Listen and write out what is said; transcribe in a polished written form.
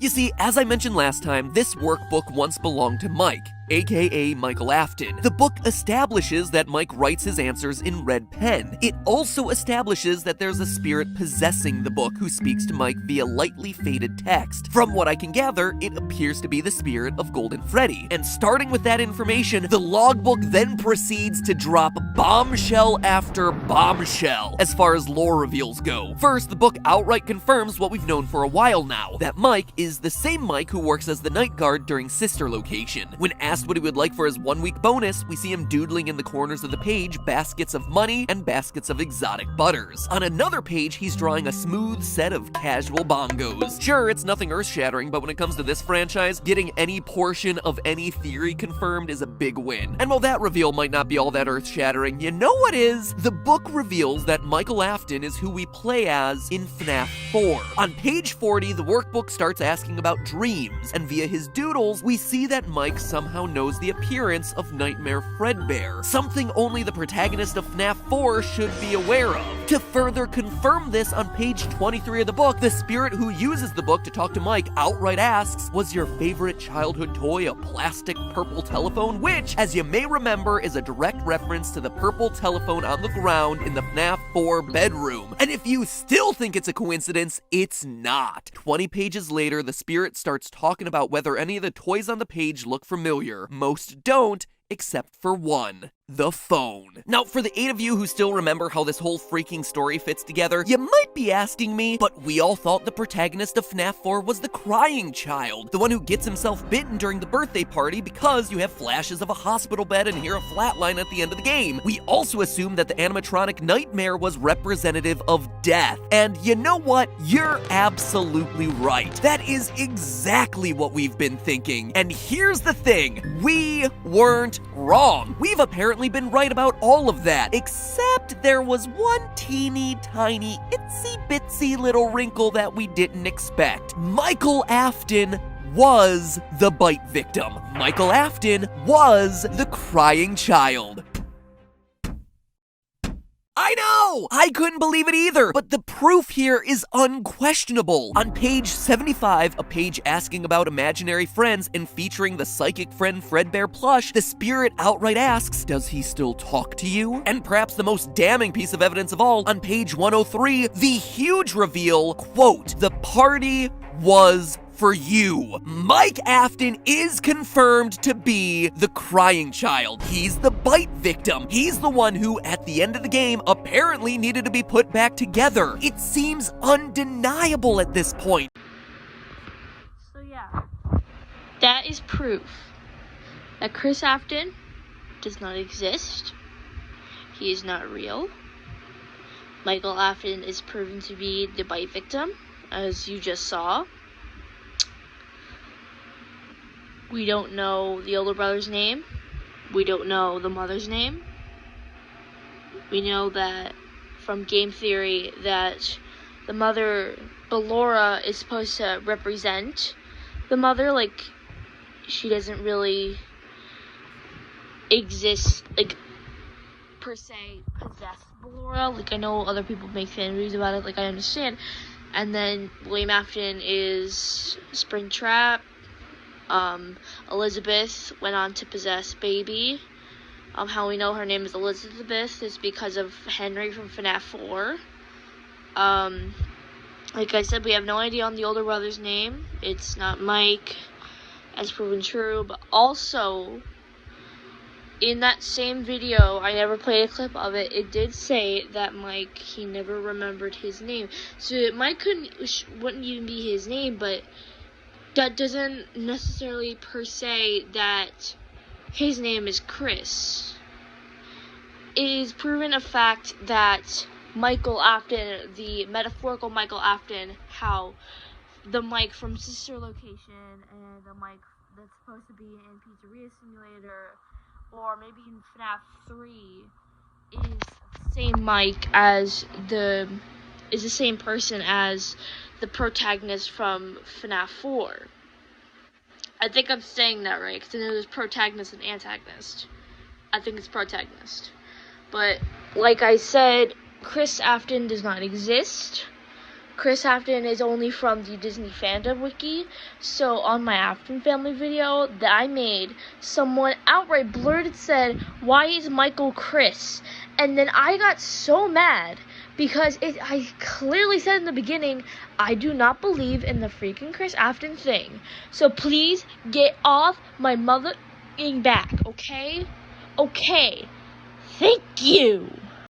You see, as I mentioned last time, this workbook once belonged to Mike, aka Michael Afton. The book establishes that Mike writes his answers in red pen. It also establishes that there's a spirit possessing the book who speaks to Mike via lightly faded text. From what I can gather, it appears to be the spirit of Golden Freddy. And starting with that information, the logbook then proceeds to drop bombshell after bombshell as far as lore reveals go. First, the book outright confirms what we've known for a while now, that Mike is the same Mike who works as the night guard during Sister Location. When asked what he would like for his 1-week bonus, we see him doodling in the corners of the page baskets of money and baskets of exotic butters. On another page, he's drawing a smooth set of casual bongos. Sure, it's nothing earth-shattering, but when it comes to this franchise, getting any portion of any theory confirmed is a big win. And while that reveal might not be all that earth-shattering, you know what is? The book reveals that Michael Afton is who we play as in FNAF 4. On page 40, the workbook starts asking about dreams, and via his doodles, we see that Mike somehow knows the appearance of Nightmare Fredbear, something only the protagonist of FNAF 4 should be aware of. To further confirm this, on page 23 of the book, the spirit who uses the book to talk to Mike outright asks, "Was your favorite childhood toy a plastic purple telephone?" Which, as you may remember, is a direct reference to the purple telephone on the ground in the FNAF 4 bedroom. And if you still think it's a coincidence, it's not. 20 pages later, the spirit starts talking about whether any of the toys on the page look familiar. Most don't, except for one. The phone. Now, for the 8 of you who still remember how this whole freaking story fits together, you might be asking me, but we all thought the protagonist of FNAF 4 was the crying child, the one who gets himself bitten during the birthday party because you have flashes of a hospital bed and hear a flatline at the end of the game. We also assumed that the animatronic Nightmare was representative of death. And you know what? You're absolutely right. That is exactly what we've been thinking. And here's the thing, we weren't wrong. We've apparently been right about all of that, except there was one teeny tiny itsy bitsy little wrinkle that we didn't expect. Michael Afton was the bite victim. Michael Afton was the crying child. I know! I couldn't believe it either, but the proof here is unquestionable. On page 75, a page asking about imaginary friends and featuring the psychic friend Fredbear plush, the spirit outright asks, "Does he still talk to you?" And perhaps the most damning piece of evidence of all, on page 103, the huge reveal, quote, "The party was for you." Mike Afton is confirmed to be the crying child. He's the bite victim. He's the one who, at the end of the game, apparently needed to be put back together. It seems undeniable at this point. So yeah, that is proof that Chris Afton does not exist. He is not real. Michael Afton is proven to be the bite victim, as you just saw. We don't know the older brother's name. We don't know the mother's name. We know that from game theory that the mother, Ballora, is supposed to represent the mother. Like, she doesn't really exist, like, per se, possess Ballora. Like, I know other people make fan reviews about it, like, I understand. And then William Afton is Springtrap. Elizabeth went on to possess Baby. How we know her name is Elizabeth is because of Henry from FNAF 4. Like I said, we have no idea on the older brother's name. It's not Mike, as proven true. But also, in that same video, I never played a clip of it, it did say that Mike, he never remembered his name. So Mike wouldn't even be his name, but that doesn't necessarily per se that his name is Chris. It is proven a fact that Michael Afton, the metaphorical Michael Afton, how the Mike from Sister Location and the Mike that's supposed to be in Pizzeria Simulator or maybe in FNAF 3 is the same Mike as is the same person as the protagonist from FNAF 4. I think I'm saying that right, because I know there's protagonist and antagonist. I think it's protagonist. But, like I said, Chris Afton does not exist. Chris Afton is only from the Disney Fandom Wiki. So on my Afton family video that I made, someone outright blurted said, "Why is Michael Chris?" And then I got so mad because I clearly said in the beginning, I do not believe in the freaking Chris Afton thing. So please get off my mother back, okay? Okay. Thank you.